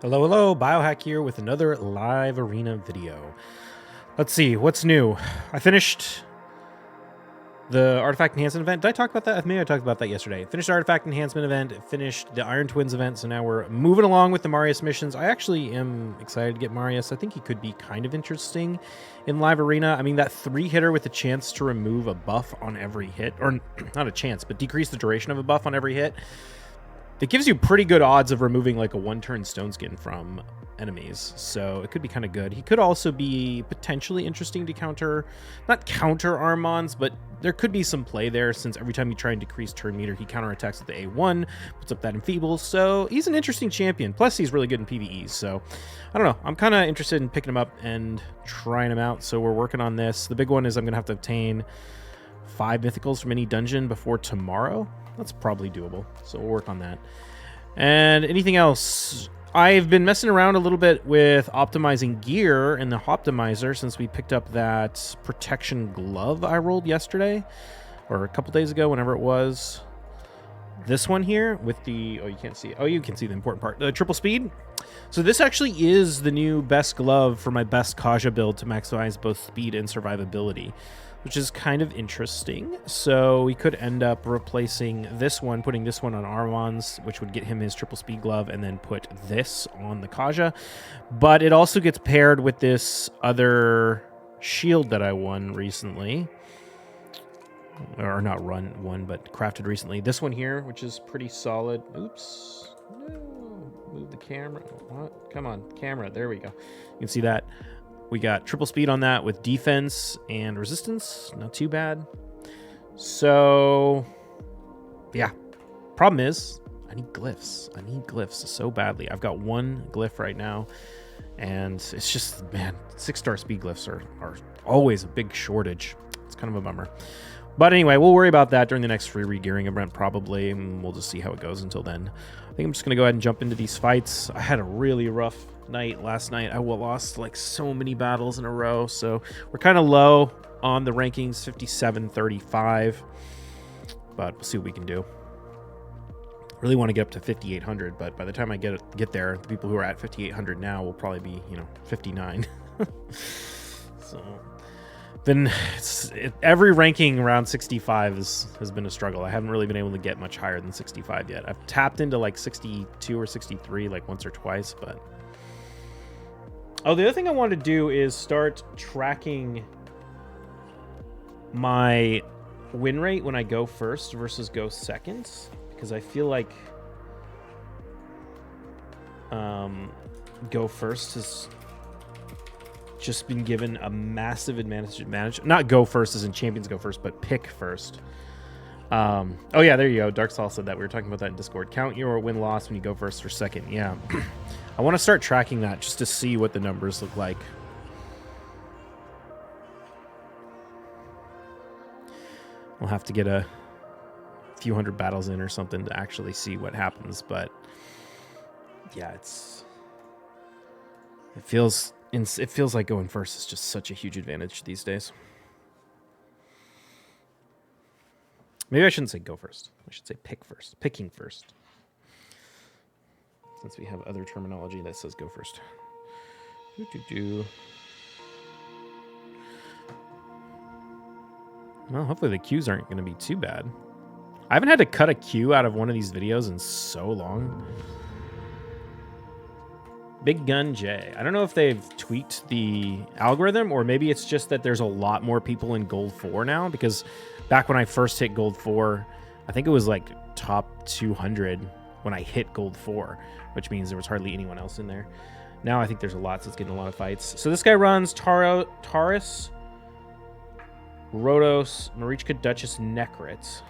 Hello, hello, Biohack here with another live arena video. Let's see, what's new? I finished the Artifact Enhancement event. Did I talk about that? Maybe I talked about that yesterday. Finished the Artifact Enhancement event, finished the Iron Twins event, so now we're moving along with the Marius missions. I actually am excited to get Marius. I think he could be kind of interesting in live arena. I mean, that 3-hitter with a chance to remove a buff on every hit, or not a chance, but decrease the duration of a buff on every hit. It gives you pretty good odds of removing like a 1-turn stone skin from enemies, so it could be kind of good. He could also be potentially interesting to counter, not counter Armons, but there could be some play there since every time you try and decrease turn meter, he counterattacks with the A1, puts up that Enfeeble, so he's an interesting champion. Plus, he's really good in PvE, so I don't know. I'm kind of interested in picking him up and trying him out, so we're working on this. The big one is I'm going to have to obtain 5 mythicals from any dungeon before tomorrow. That's probably doable, so we'll work on that. And anything else? I've been messing around a little bit with optimizing gear in the Optimizer since we picked up that protection glove I rolled yesterday, or a couple days ago, whenever it was. This one here with the, oh, you can't see it. Oh, you can see the important part. The triple speed. So this actually is the new best glove for my best Kaja build to maximize both speed and survivability, which is kind of interesting. So we could end up replacing this one, putting this one on Armons, which would get him his triple speed glove, and then put this on the Kaja. But it also gets paired with this other shield that I won recently. Or not won, but crafted recently. This one here, which is pretty solid. Oops. No. Move the camera. What? Come on, camera. There we go. You can see that. We got triple speed on that with defense and resistance. Not too bad. So, yeah. Problem is, I need glyphs. I need glyphs so badly. I've got 1 glyph right now. And it's just, man, 6-star speed glyphs are always a big shortage. It's kind of a bummer. But anyway, we'll worry about that during the next free regearing event probably, and we'll just see how it goes until then. I think I'm just going to go ahead and jump into these fights. I had a really rough night last night. I lost like so many battles in a row, so we're kind of low on the rankings, 57-35, but we'll see what we can do. Really want to get up to 5,800, but by the time I get there, the people who are at 5,800 now will probably be, 59. So... then every ranking around 65 has been a struggle. I haven't really been able to get much higher than 65 yet. I've tapped into like 62 or 63 like once or twice, but... Oh, the other thing I want to do is start tracking my win rate when I go first versus go second, because I feel like go first is... just been given a massive advantage. Not go first as in champions go first, but pick first. Oh yeah, there you go. Dark Saul said that. We were talking about that in Discord. Count your win-loss when you go first or second. Yeah. I want to start tracking that just to see what the numbers look like. We'll have to get a few hundred battles in or something to actually see what happens, but yeah, it feels like going first is just such a huge advantage these days. Maybe I shouldn't say go first. I should say pick first. Picking first. Since we have other terminology that says go first. Well, hopefully the queues aren't going to be too bad. I haven't had to cut a queue out of one of these videos in so long. Big Gun J. I don't know if they've tweaked the algorithm, or maybe it's just that there's a lot more people in Gold 4 now, because back when I first hit Gold 4, I think it was like top 200 when I hit Gold 4, which means there was hardly anyone else in there. Now I think there's a lot, so it's getting a lot of fights. So this guy runs Taurus, Rhodos, Marichka, Duchess, Necrit.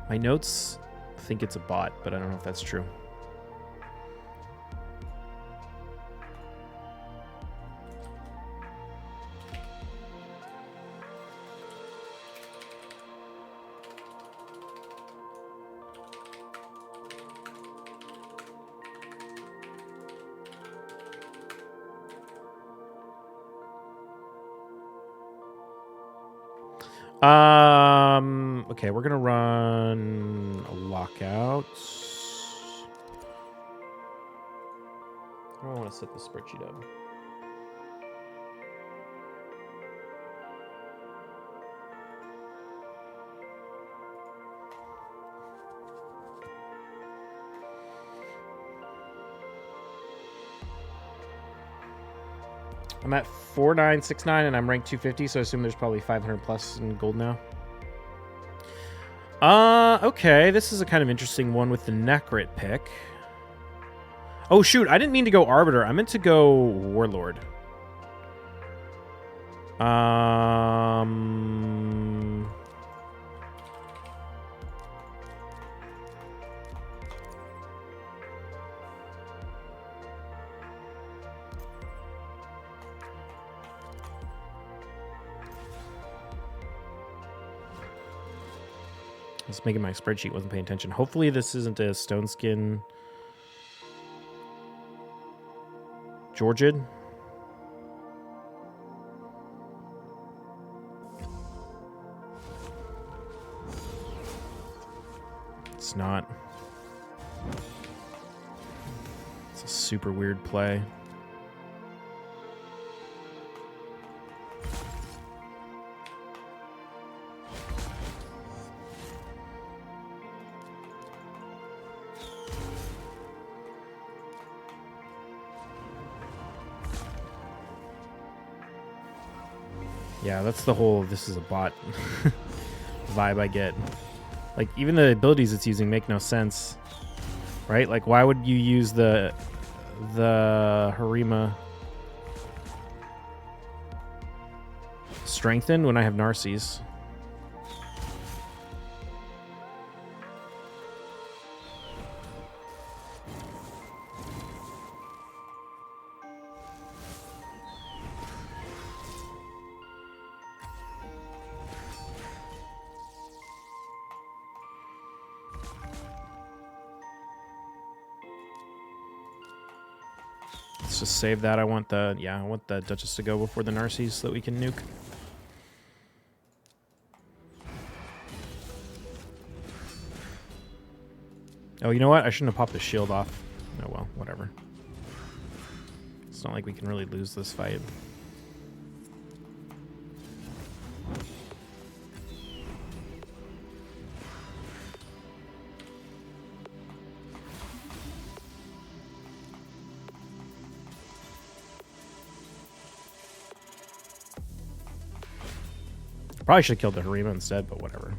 My notes think it's a bot, but I don't know if that's true. Okay, we're gonna run a lockout. I don't want to set the spreadsheet up. I'm at 4969 and I'm ranked 250, so I assume there's probably 500 plus in gold now. Okay, this is a kind of interesting one with the Necrit pick. Oh shoot, I didn't mean to go Arbiter. I meant to go Warlord. Just making my spreadsheet, wasn't paying attention. Hopefully this isn't a Stone Skin Georgid. It's not. It's a super weird play. Yeah, that's the whole this is a bot vibe I get. Like, even the abilities it's using make no sense. Right? Like, why would you use the Harima Strengthen when I have Narcies? Let's just save that. I want the Duchess to go before the Narcies so that we can nuke. Oh, you know what? I shouldn't have popped the shield off. Oh well, whatever. It's not like we can really lose this fight. Probably should have killed the Harima instead, but whatever.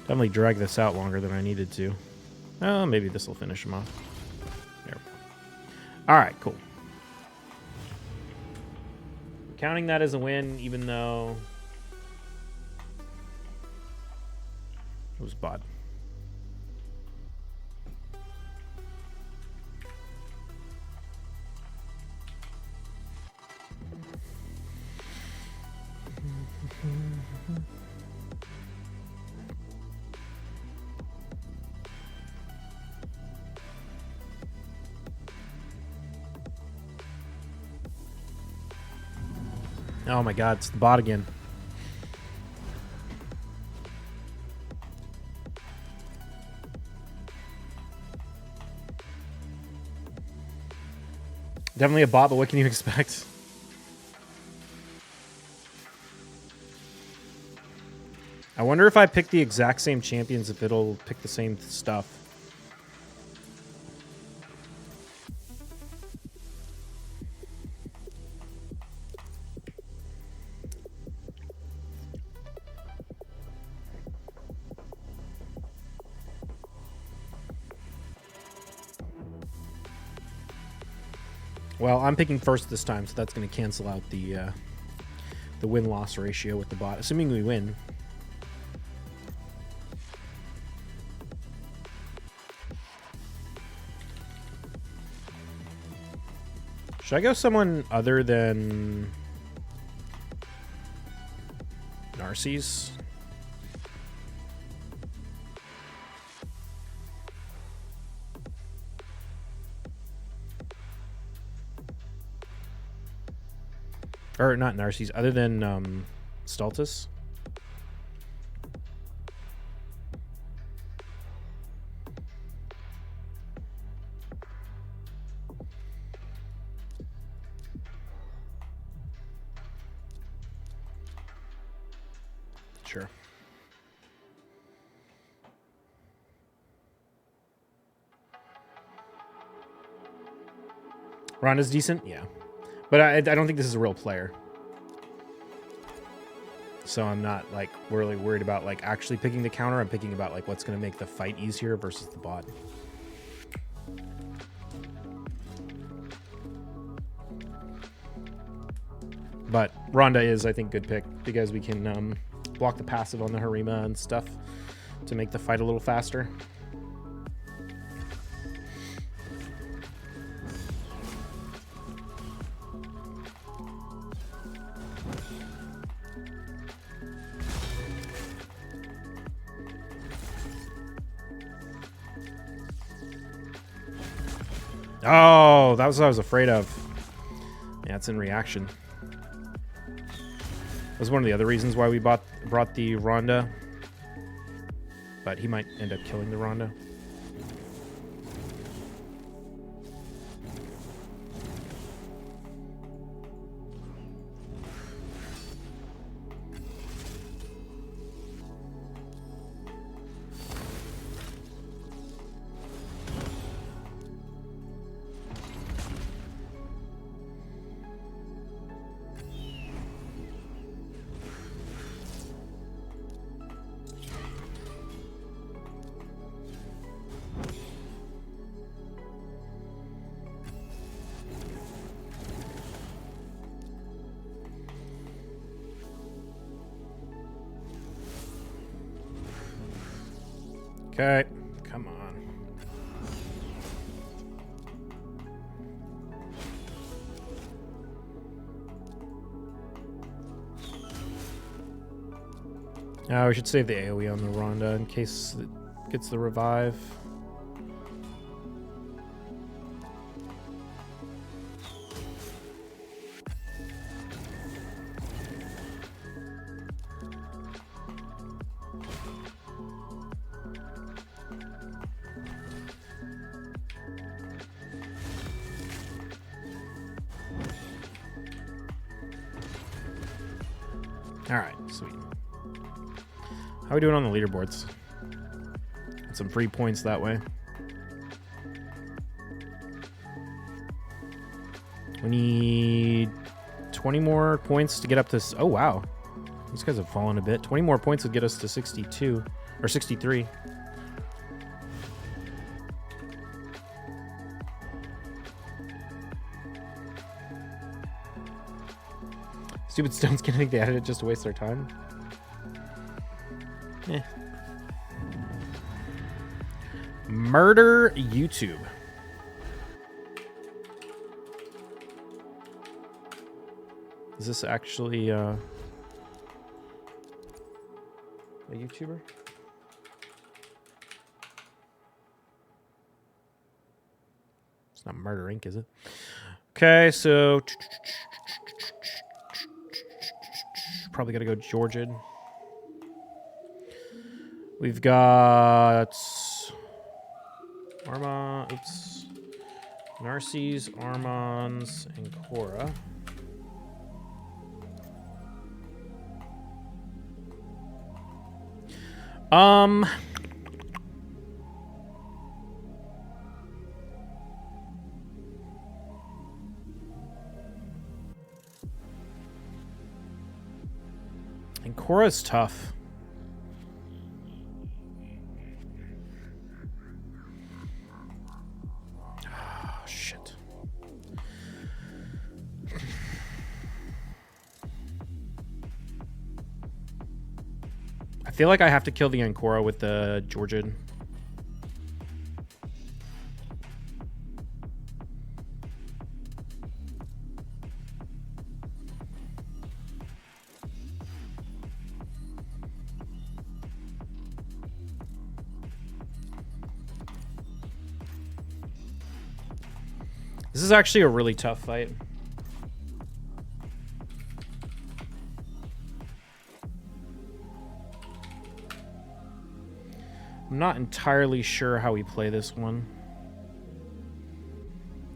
Definitely drag this out longer than I needed to. Oh, maybe this will finish him off. There we go. All right, cool. Counting that as a win, even though it was bot. Oh my god, it's the bot again. Definitely a bot, but what can you expect? I wonder if I pick the exact same champions, if it'll pick the same stuff. Well, I'm picking first this time, so that's going to cancel out the win-loss ratio with the bot, assuming we win. Should I go someone other than Narcisse? Or not Narcisse, other than Stultus? Sure. Ronda's decent, yeah. But I don't think this is a real player. So I'm not like really worried about like actually picking the counter. I'm picking about like what's going to make the fight easier versus the bot. But Ronda is, I think, good pick because we can block the passive on the Harima and stuff to make the fight a little faster. Oh, that was what I was afraid of. Yeah, it's in reaction. That was one of the other reasons why we brought the Ronda. But he might end up killing the Ronda. Okay, come on. We should save the AoE on the Ronda in case it gets the revive. All right, sweet. How are we doing on the leaderboards? Got some free points that way. We need 20 more points to get up to... Oh, wow. These guys have fallen a bit. 20 more points would get us to 62. Or 63. Stupid stones can think they added it just to waste their time. Eh. Murder YouTube. Is this actually a YouTuber? It's not Murder Inc., is it? Okay, so probably gotta go Georgian. We've got Narcisse, Armans, and Cora. And Cora's tough. Oh, shit. I feel like I have to kill the Ancora with the Georgian. This is actually a really tough fight. I'm not entirely sure how we play this one.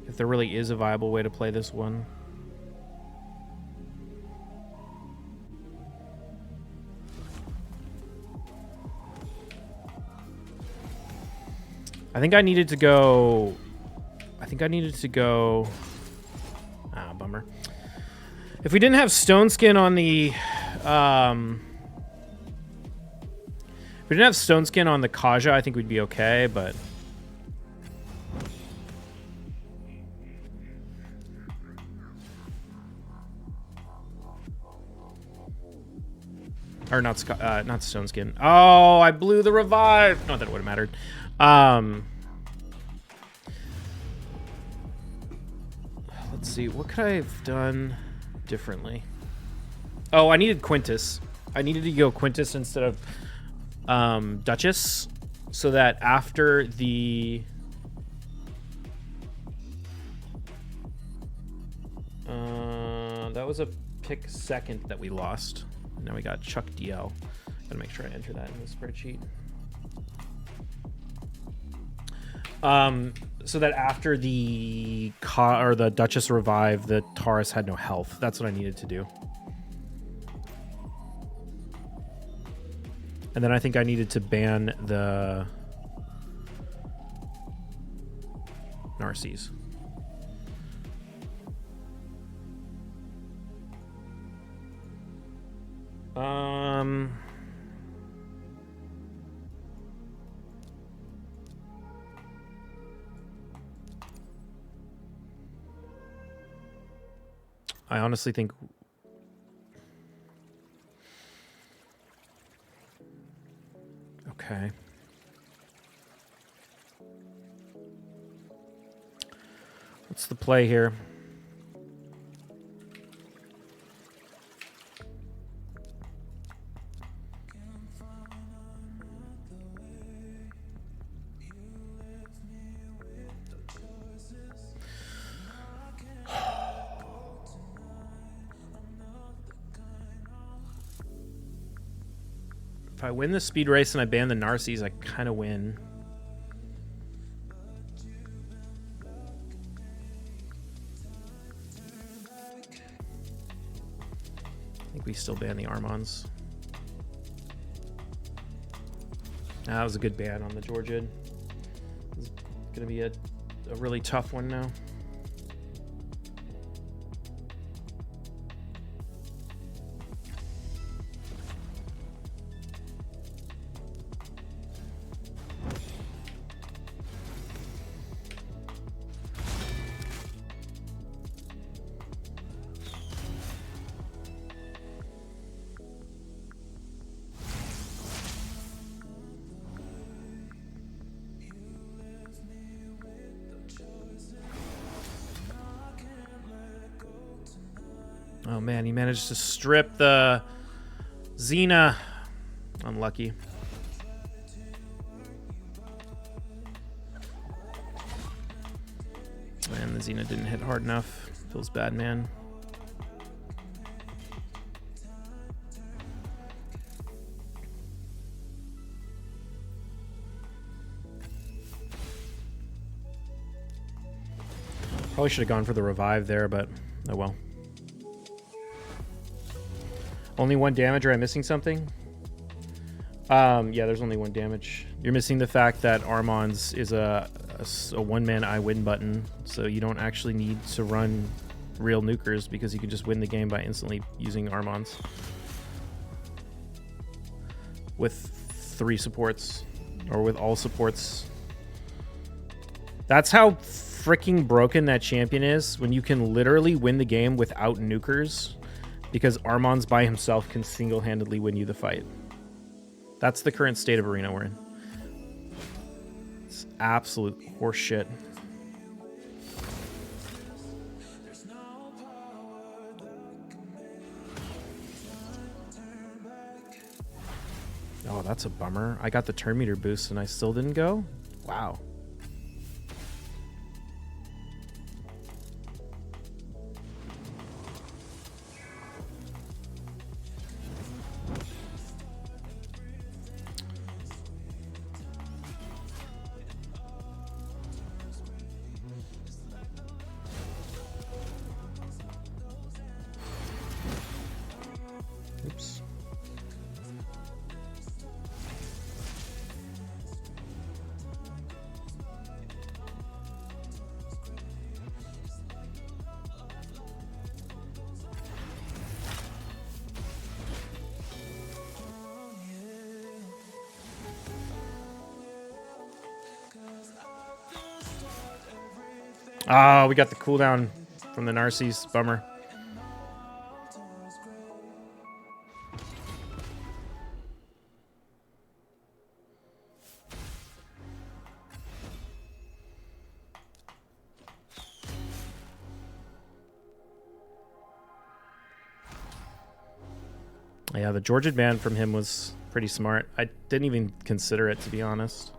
If there really is a viable way to play this one. I think I needed to go... Ah, bummer. If we didn't have Stone Skin on the... If we didn't have Stone Skin on the Kaja, I think we'd be okay, but... Or not Stone Skin. Oh, I blew the revive! Not that it would have mattered. Let's see, what could I have done differently? Oh, I needed Quintus. I needed to go Quintus instead of Duchess, so that after the that was a pick second that we lost. Now we got Chuck DL. Gotta make sure I enter that in the spreadsheet. So that after the Duchess revive, the Taurus had no health. That's what I needed to do. And then I think I needed to ban the Narcies. I honestly think... Okay. What's the play here? If I win the speed race and I ban the Narcies, I kind of win. I think we still ban the Armons. That was a good ban on the Georgian. It's going to be a really tough one now. Oh man, he managed to strip the Xena. Unlucky. Man, the Xena didn't hit hard enough. Feels bad, man. Probably should have gone for the revive there, but oh well. Only 1 damage, or I'm missing something? Yeah, there's only 1 damage. You're missing the fact that Armons is a one-man I win button, so you don't actually need to run real nukers because you can just win the game by instantly using Armons. With 3 supports, or with all supports. That's how freaking broken that champion is, when you can literally win the game without nukers. Because Armons by himself can single-handedly win you the fight. That's the current state of arena we're in. It's absolute horseshit. Oh, that's a bummer. I got the turn meter boost and I still didn't go? Wow. Oh, we got the cooldown from the Narcisse. Bummer. Yeah, the Georgian ban from him was pretty smart. I didn't even consider it, to be honest.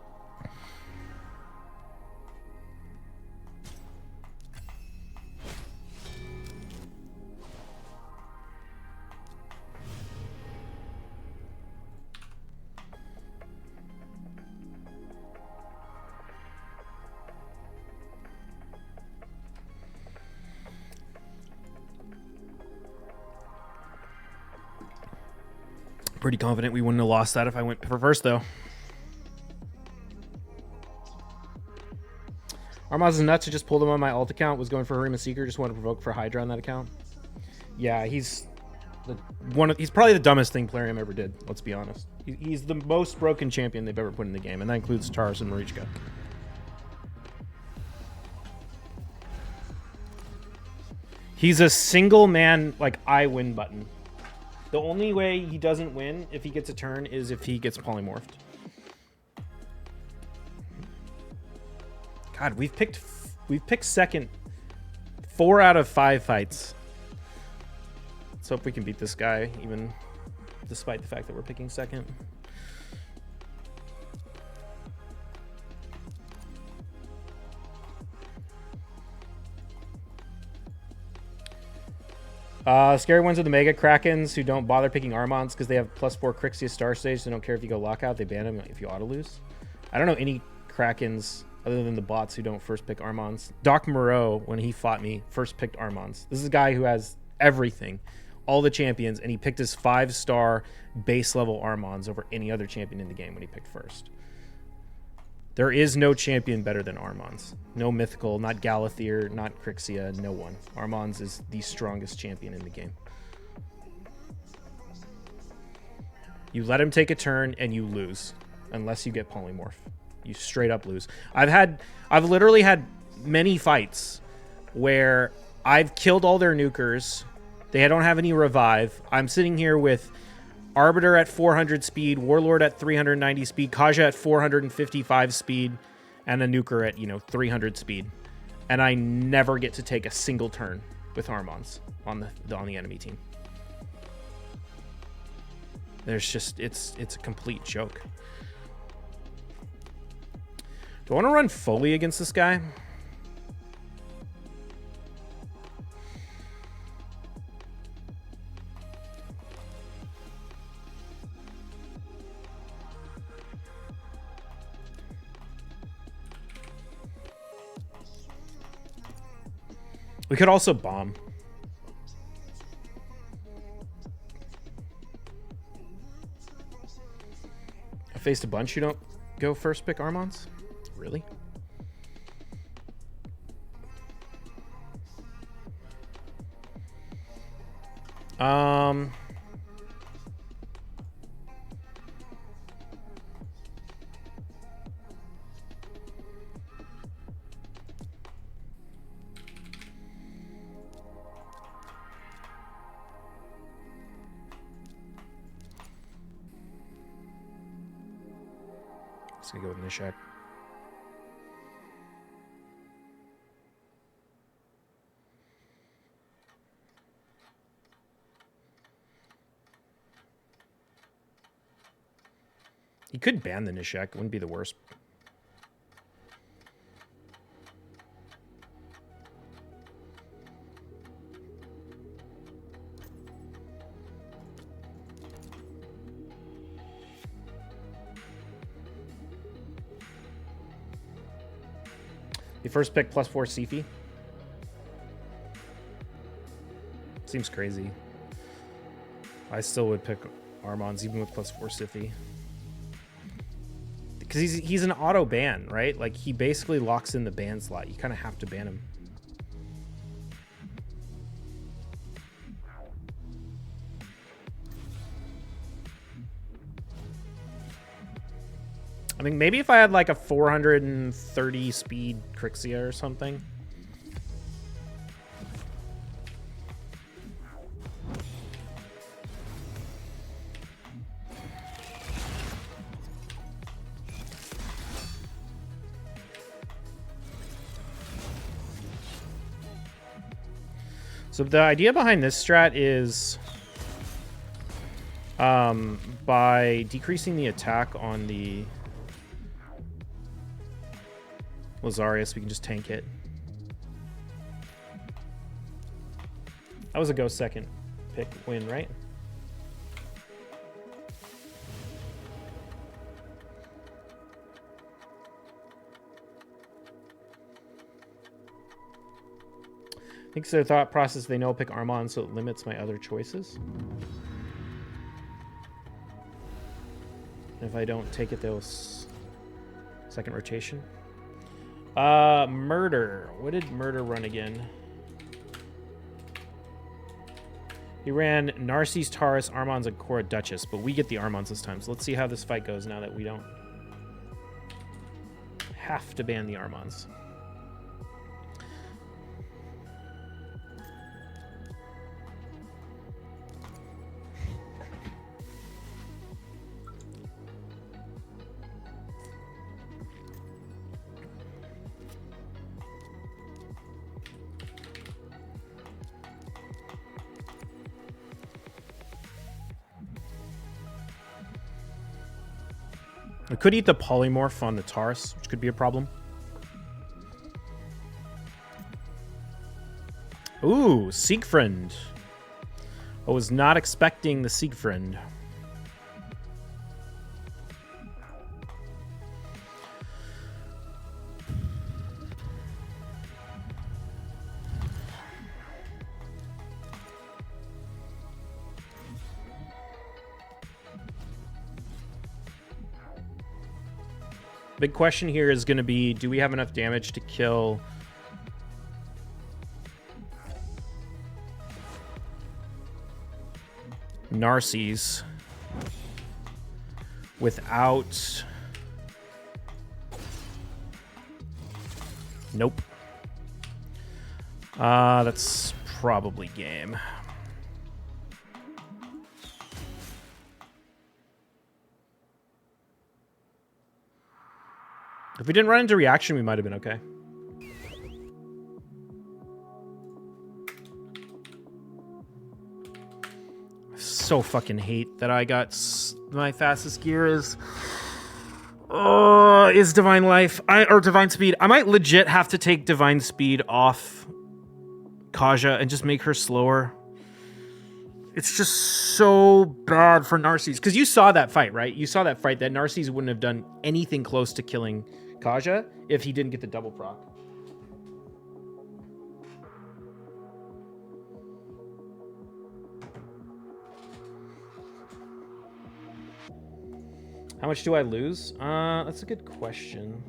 Pretty confident we wouldn't have lost that if I went for first, though. Armaz is nuts. I just pulled him on my alt account. Was going for Harima Seeker. Just wanted to provoke for Hydra on that account. Yeah, he's probably the dumbest thing Plarium ever did. Let's be honest. He's the most broken champion they've ever put in the game, and that includes Taurus and Marichka. He's a single man, like, I win button. The only way he doesn't win if he gets a turn is if he gets polymorphed. God, we've picked second 4 out of 5 fights. Let's hope we can beat this guy, even despite the fact that we're picking second. Scary ones are the Mega Krakens who don't bother picking Armons because they have +4 Crixia Star Stage. They don't care if you go lockout. They ban them if you auto lose. I don't know any Krakens other than the bots who don't first pick Armons. Doc Moreau, when he fought me, first picked Armons. This is a guy who has everything, all the champions, and he picked his 5-star base level Armons over any other champion in the game when he picked first. There is no champion better than Armons. No mythical, not Galathier, not Crixia, no one. Armons is the strongest champion in the game. You let him take a turn and you lose, unless you get polymorph. You straight up lose. I've literally had many fights where I've killed all their nukers. They don't have any revive. I'm sitting here with Arbiter at 400 speed, Warlord at 390 speed, Kaja at 455 speed, and a nuker at 300 speed, and I never get to take a single turn with Armons on the enemy team. There's just it's a complete joke. Do I want to run Foley against this guy? We could also bomb. I faced a bunch who don't go first pick Armons? Really? Just gonna go with Nishak. You could ban the Nishak. Wouldn't be the worst. You first pick +4 Sifi. Seems crazy. I still would pick Armons even with +4 Sifi. Because he's an auto ban, right? Like, he basically locks in the ban slot. You kind of have to ban him. I mean, maybe if I had like a 430 speed Crixia or something, So the idea behind this strat is by decreasing the attack on the Lazarius, we can just tank it. That was a go second pick win, right? I think it's their thought process. They know I'll pick Armand, so it limits my other choices. If I don't take it, they'll second rotation. Murder. What did Murder run again? He ran Narcisse, Taurus, Armands, and Cora Duchess, but we get the Armands this time. So let's see how this fight goes now that we don't have to ban the Armands. I could eat the polymorph on the Taurus, which could be a problem. Ooh, Siegfried. I was not expecting the Siegfried. Big question here is going to be, do we have enough damage to kill Narcisse without... Nope. That's probably game. If we didn't run into reaction, we might have been okay. I so fucking hate that I got my fastest gear is Divine Life or Divine Speed. I might legit have to take Divine Speed off Kaja and just make her slower. It's just so bad for Narcisse. Because you saw that fight, right? You saw that fight that Narcisse wouldn't have done anything close to killing Kaja if he didn't get the double proc. How much do I lose? That's a good question.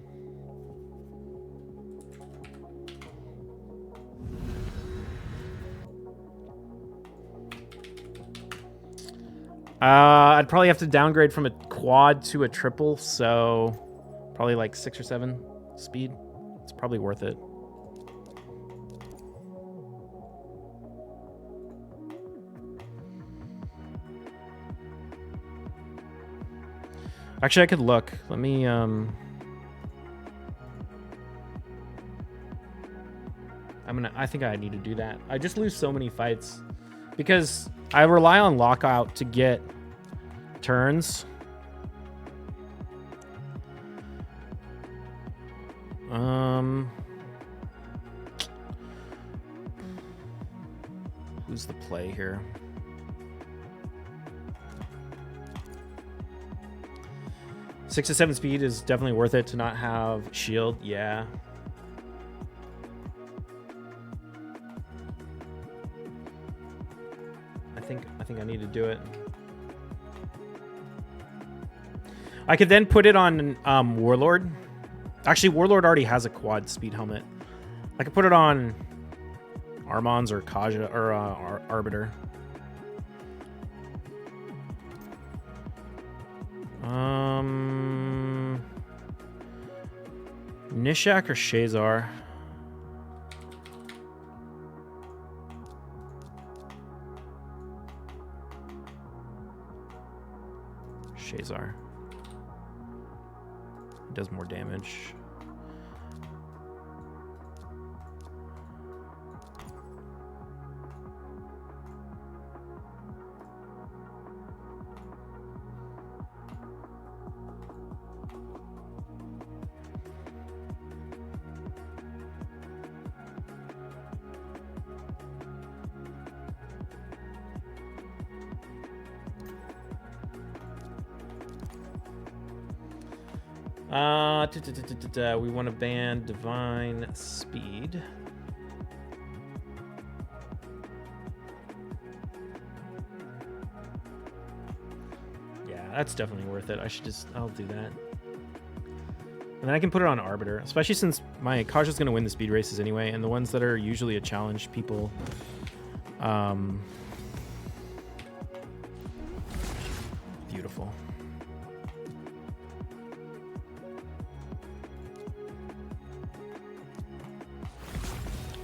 I'd probably have to downgrade from a quad to a triple, so probably like 6 or 7 speed. It's probably worth it. Actually, I could look. Let me I think I need to do that. I just lose so many fights because I rely on lockout to get turns. Who's the play here? Six to 7 speed is definitely worth it to not have shield. Yeah. I think I need to do it. I could then put it on Warlord. Actually, Warlord already has a quad speed helmet. I could put it on Armands or Kaja or Arbiter. Nishak or Shazar? Shazar. He does more damage. We want to ban Divine Speed. Yeah, that's definitely worth it. I'll do that. And then I can put it on Arbiter, especially since my Kaja's going to win the speed races anyway, and the ones that are usually a challenge, people... Beautiful.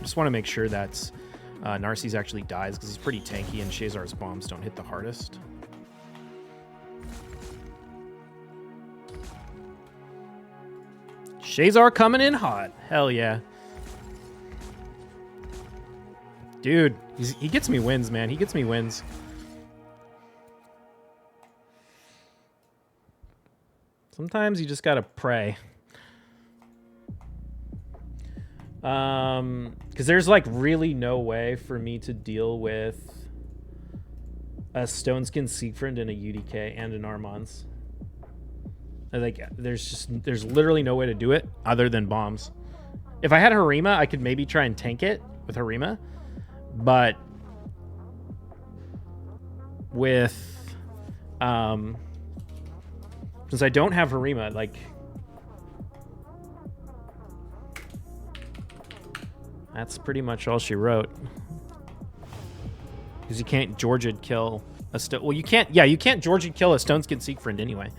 Just want to make sure that Narcisse actually dies, because he's pretty tanky and Shazar's bombs don't hit the hardest. Shazar coming in hot. Hell yeah. Dude, he gets me wins, man. He gets me wins. Sometimes you just gotta pray. Because there's like really no way for me to deal with a Stoneskin Siegfried and a UDK and an Armans. Like there's literally no way to do it other than bombs. If I had Harima, I could maybe try and tank it with Harima, but with since I don't have Harima, like that's pretty much all she wrote. Because you can't Georgia kill a well, you can't. Yeah, you can't Georgia kill a Stoneskin Siegfried anyway.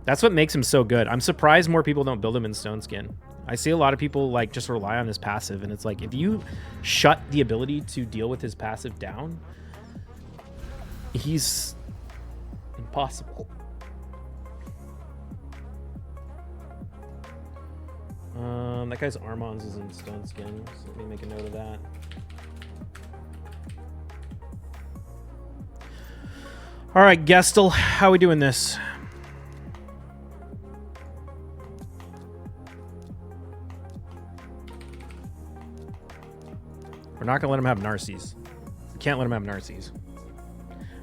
That's what makes him so good. I'm surprised more people don't build him in Stoneskin. I see a lot of people like just rely on his passive, and it's like if you shut the ability to deal with his passive down, he's impossible. That guy's Armans is in Stoneskin, so let me make a note of that. All right, Gestel, how are we doing this? We're not gonna let him have Narcisse. We can't let him have Narcisse.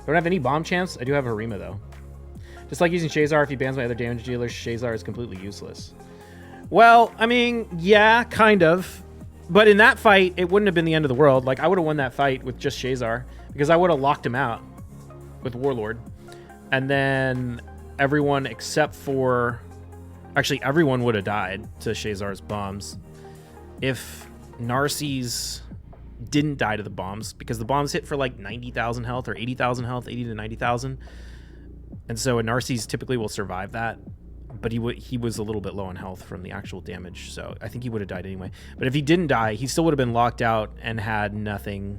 Don't have any bomb chance. I do have Harima though. Just like using Shazar, if he bans my other damage dealers, Shazar is completely useless. Well, I mean, yeah, kind of. But in that fight, it wouldn't have been the end of the world. Like, I would have won that fight with just Shazar because I would have locked him out with Warlord. And then everyone except for... Actually, everyone would have died to Shazar's bombs if Narcisse didn't die to the bombs, because the bombs hit for like 90,000 health or 80,000 health, 80 to 90,000. And so a Narcisse typically will survive that. But he was a little bit low on health from the actual damage, so I think he would have died anyway. But if he didn't die, he still would have been locked out and had nothing,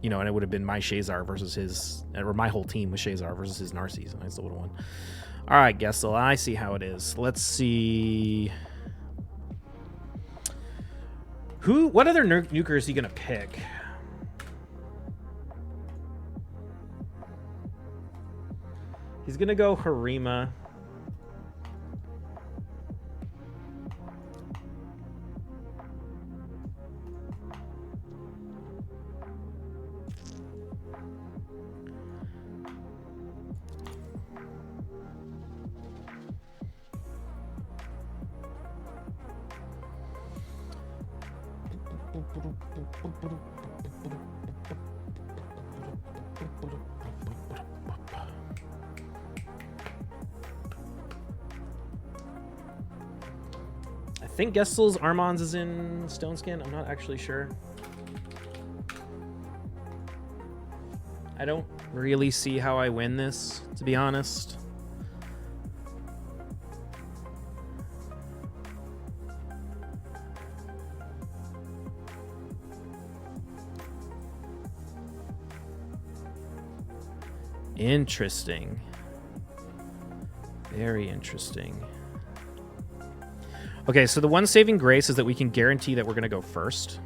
you know, and it would have been my Shazar versus his, or my whole team with Shazar versus his Narcisse, and I still would have won. All right, Gestel, I see how it is. Let's see. What other nuker is he going to pick? He's going to go Harima. I think Gestel's Armans is in Stoneskin. I'm not actually sure. I don't really see how I win this, to be honest. Interesting. Very interesting. Okay, so the one saving grace is that we can guarantee that we're going to go first.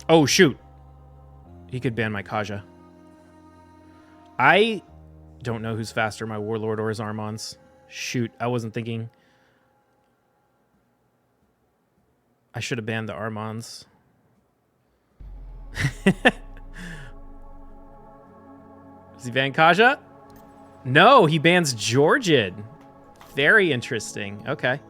Oh, shoot. He could ban my Kaja. I don't know who's faster, my Warlord or his Armans. Shoot, I wasn't thinking. I should have banned the Armons. Does he ban Kaja? No, he bans Georgian. Very interesting. Okay.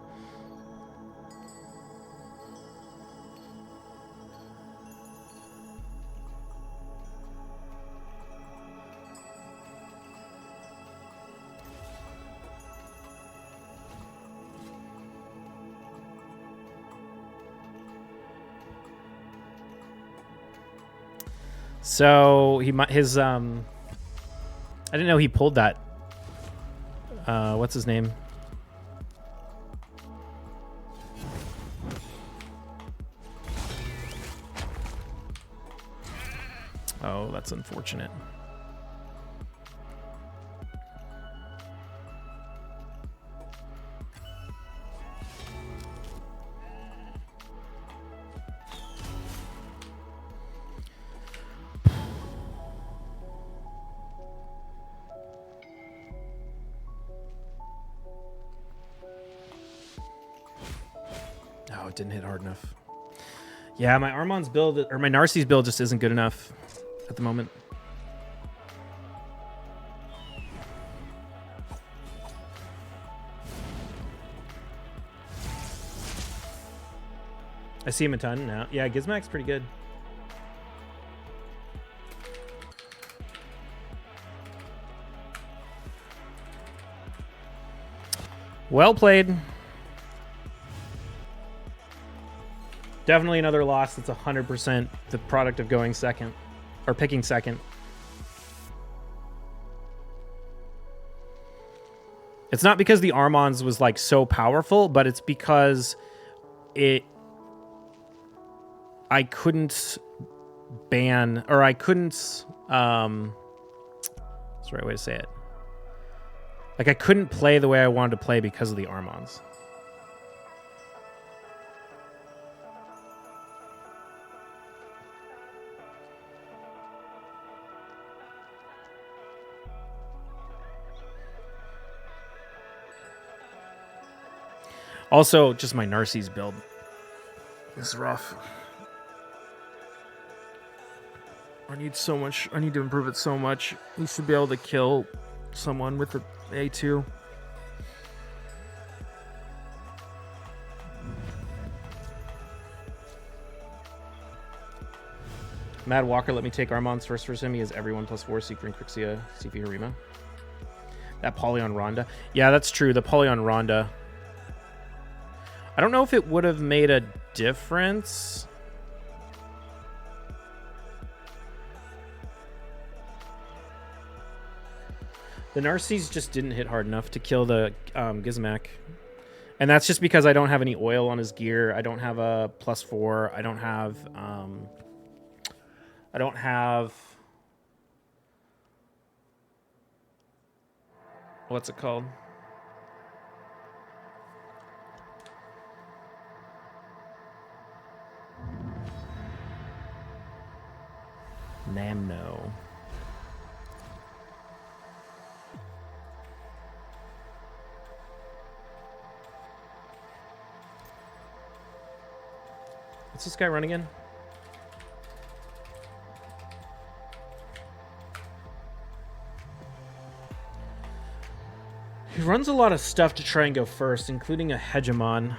So he might his I didn't know he pulled that. What's his name? Oh, that's unfortunate. Oh, it didn't hit hard enough. Yeah, my Armon's build, or my Narcisse build just isn't good enough at the moment. I see him a ton now. Yeah, Gizmak's pretty good. Well played. Definitely another loss that's 100% the product of going second, or picking second. It's not because the Armons was like so powerful, but it's because I couldn't ban, or I couldn't, what's the right way to say it? Like I couldn't play the way I wanted to play because of the Armons. Also, just my Narcisse build is rough. I need to improve it so much. You should be able to kill someone with the A2. Mad Walker, let me take Armand's first versus him. He has everyone +4, Secret Crixia, CP Harima. That Polyon Ronda. Yeah, that's true. The Polyon Ronda. I don't know if it would have made a difference. The Narcisse just didn't hit hard enough to kill the Gizmak. And that's just because I don't have any oil on his gear. I don't have a +4. I don't have... What's it called? Namno. What's this guy run again? He runs a lot of stuff to try and go first, including a Hegemon.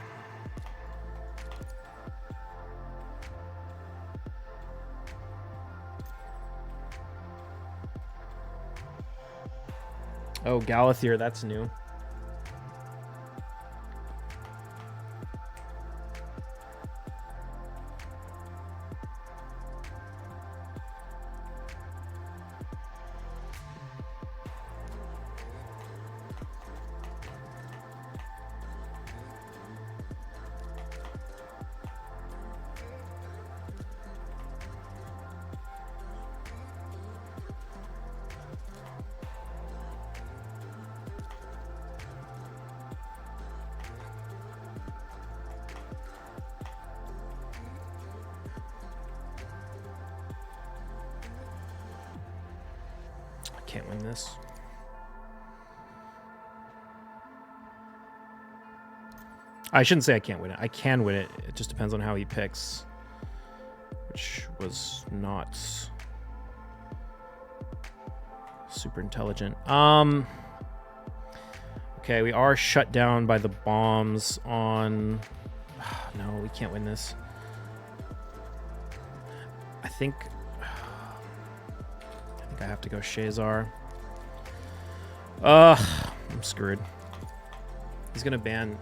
Oh, Galathier, that's new. Can't win this. I shouldn't say I can't win it. I can win it. It just depends on how he picks, which was not super intelligent. Okay, we are shut down by the bombs on... No, we can't win this. I think I have to go Shazar. I'm screwed. He's gonna ban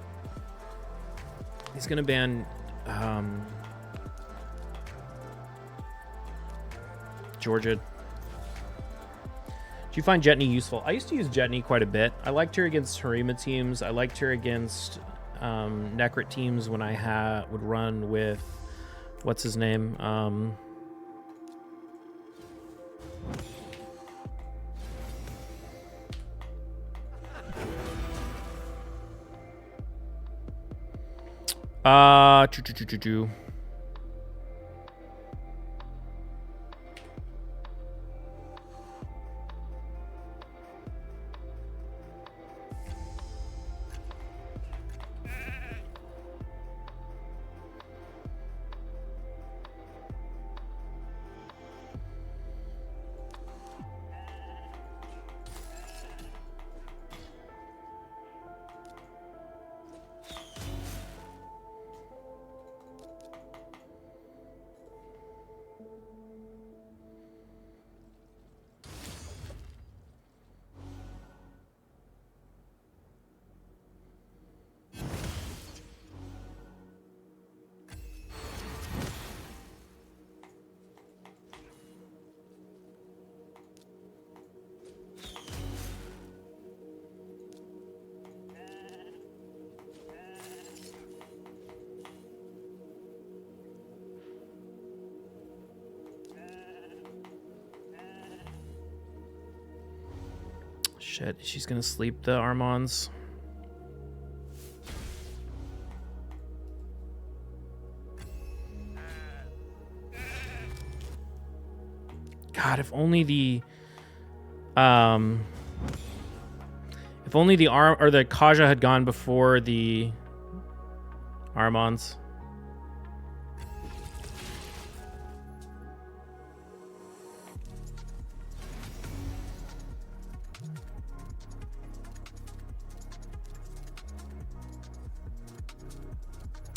Georgia. Do you find Jetney useful? I used to use Jetney quite a bit. I liked her against Harima teams. I liked her against Necrit teams when I would run with what's his name? Choo. Shit, she's gonna sleep the Armons. God, if only the Arm or the Kaja had gone before the Armons.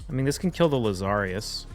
I mean, this can kill the Lazarius.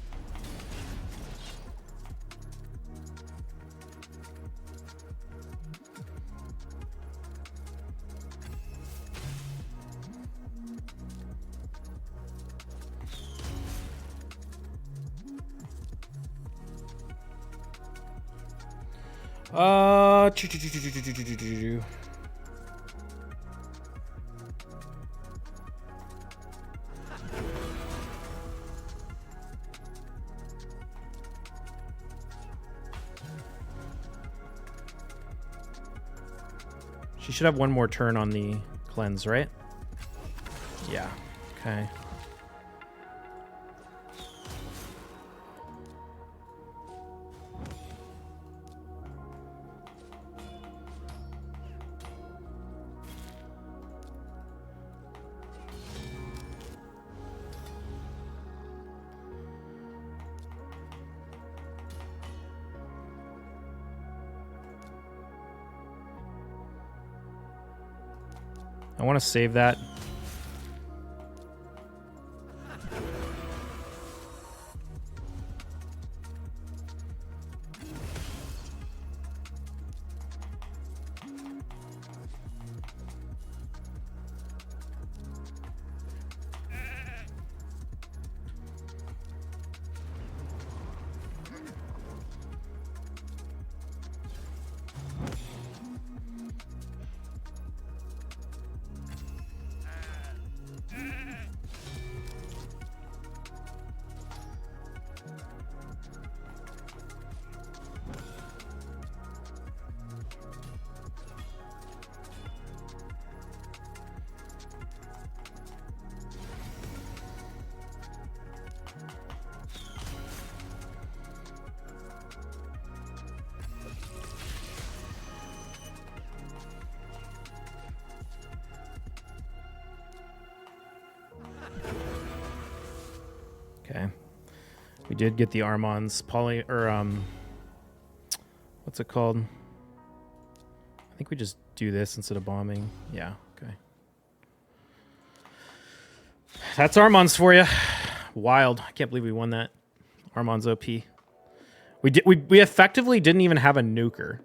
She should have one more turn on the cleanse, right? Yeah. Okay. I want to save that. did get the Armon's poly, or what's it called? I think we just do this instead of bombing. Yeah, okay. That's Armon's for you. Wild. I can't believe we won that. Armon's OP. We effectively didn't even have a nuker.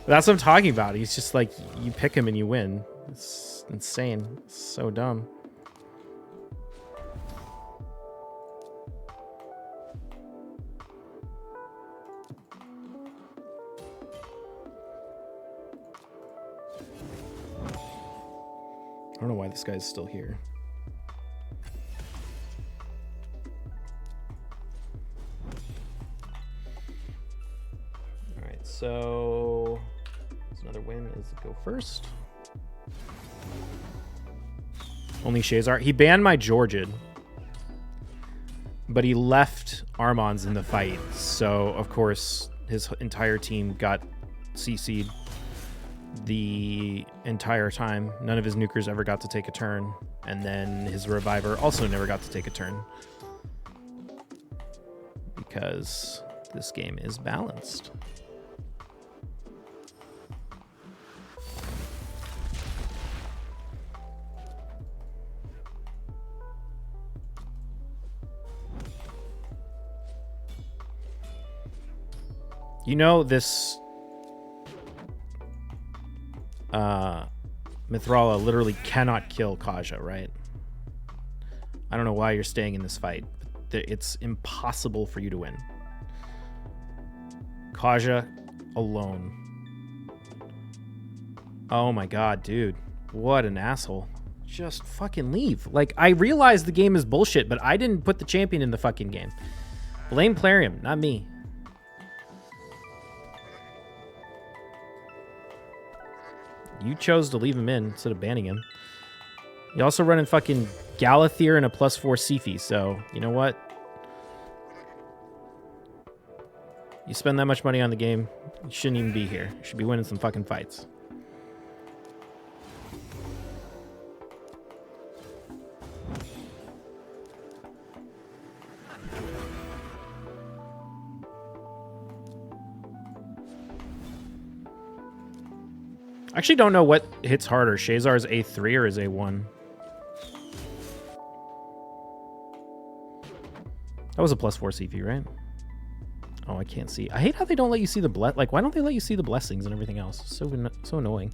That's what I'm talking about. He's just like, you pick him and you win. It's insane. It's so dumb. I don't know why this guy's still here. All right, so another win is go first. Only Shazar. He banned my Georgian, but he left Armon's in the fight. So, of course, his entire team got CC'd the entire time. None of his nukers ever got to take a turn. And then his reviver also never got to take a turn. Because this game is balanced. You know, this Mithrala literally cannot kill Kaja, right? I don't know why you're staying in this fight. It's impossible for you to win. Kaja alone. Oh my god, dude. What an asshole. Just fucking leave. Like, I realize the game is bullshit, but I didn't put the champion in the fucking game. Blame Plarium, not me. You chose to leave him in instead of banning him. You also running fucking Galathier and a +4 Sifi, so you know what? You spend that much money on the game, you shouldn't even be here. You should be winning some fucking fights. I actually don't know what hits harder. Shazar's A3 or his A1? That was a +4 CV, right? Oh, I can't see. I hate how they don't let you see the like, why don't they let you see the blessings and everything else? So annoying.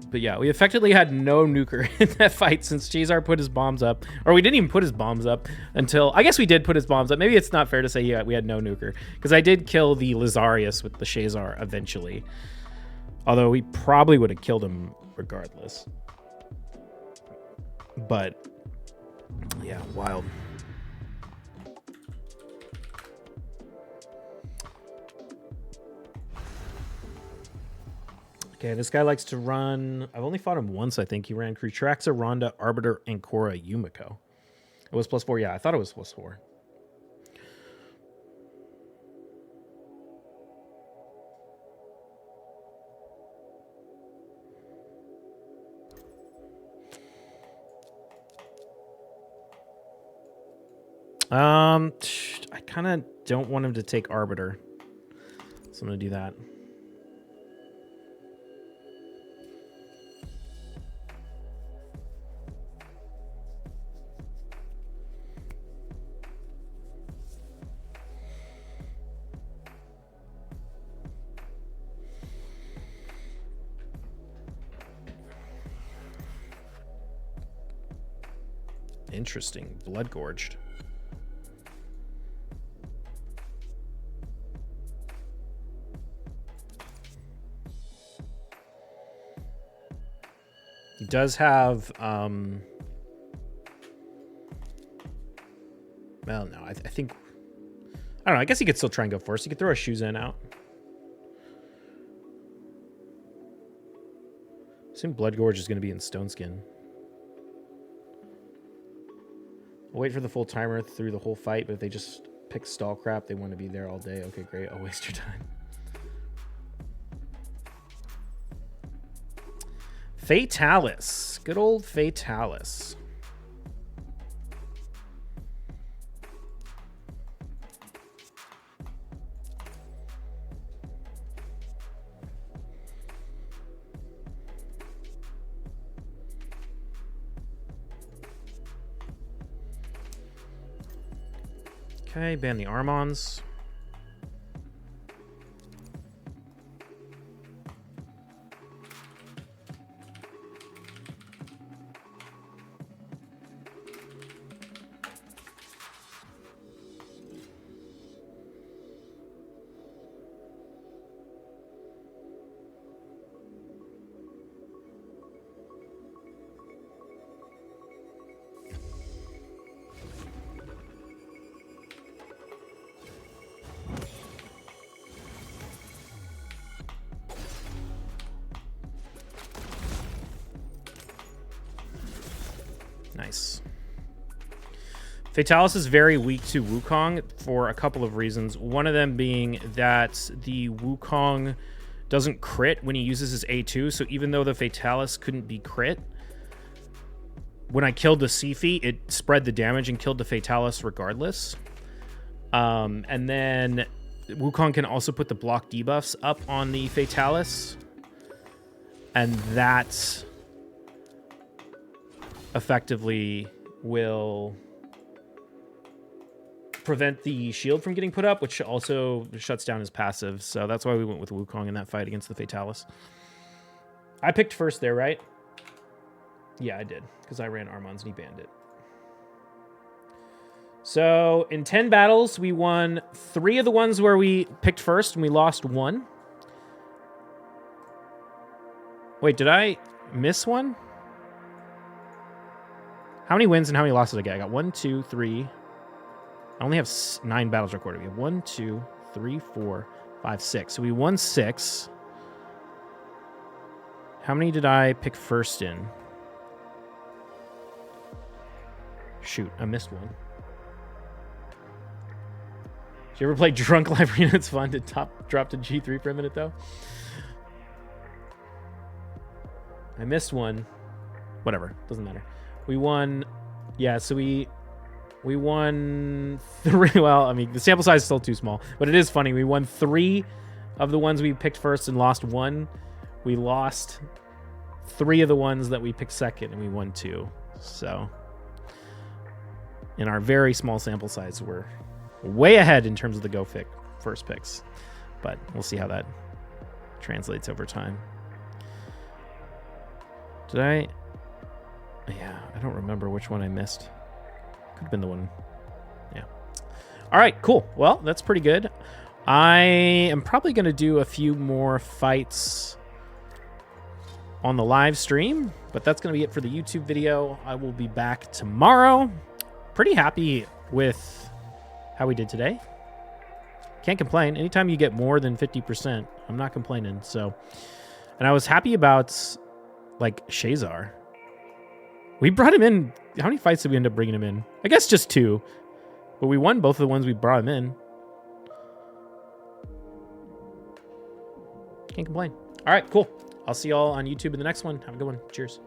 But yeah, we effectively had no nuker in that fight since Shazar put his bombs up. Or we didn't even put his bombs up until... I guess we did put his bombs up. Maybe it's not fair to say we had no nuker. Because I did kill the Lazarius with the Shazar eventually. Although we probably would have killed him regardless. But, yeah, wild. Okay, this guy likes to run... I've only fought him once, I think. He ran Krutraxa, Ronda, Arbiter, and Korra Yumiko. It was +4. Yeah, I thought it was +4. I kind of don't want him to take Arbiter. So I'm going to do that. Interesting. Blood gorged. He does have well, no, I think I don't know, I guess he could still try and go first. He could throw a Shuzan out. I assume Blood Gorge is going to be in Stone Skin. I'll wait for the full timer through the whole fight, but if they just pick stall crap, they want to be there all day. Okay, great. I'll waste your time. Fatalis. Good old Fatalis. Okay, ban the Armons. Nice. Fatalis is very weak to Wukong for a couple of reasons. One of them being that the Wukong doesn't crit when he uses his A2, so even though the Fatalis couldn't be crit, when I killed the Sifi, it spread the damage and killed the Fatalis regardless. And then Wukong can also put the block debuffs up on the Fatalis, and that effectively will prevent the shield from getting put up, which also shuts down his passive. So that's why we went with Wukong in that fight against the Fatalis. I picked first there, right? Yeah, I did, because I ran Armons and he banned it. So in 10 battles, we won 3 of the ones where we picked first, and we lost 1. Wait, did I miss one? How many wins and how many losses did I get? I got 1, 2, 3. I only have 9 battles recorded. We have 1, 2, 3, 4, 5, 6. So we won 6. How many did I pick first in? Shoot, I missed one. Did you ever play Drunk Live Arena? It's fun to drop to G3 for a minute, though. I missed one. Whatever, doesn't matter. We won, yeah, so we won 3. Well, I mean, the sample size is still too small, but it is funny. We won 3 of the ones we picked first and lost 1. We lost 3 of the ones that we picked second, and we won 2. So in our very small sample size, we're way ahead in terms of the Go Fick first picks, but we'll see how that translates over time. Did I? Yeah, I don't remember which one I missed. Could have been the one. Yeah. All right, cool. Well, that's pretty good. I am probably going to do a few more fights on the live stream, but that's going to be it for the YouTube video. I will be back tomorrow. Pretty happy with how we did today. Can't complain. Anytime you get more than 50%, I'm not complaining. So, and I was happy about like Shazar. We brought him in. How many fights did we end up bringing him in? I guess just 2. But we won both of the ones we brought him in. Can't complain. All right, cool. I'll see y'all on YouTube in the next one. Have a good one. Cheers.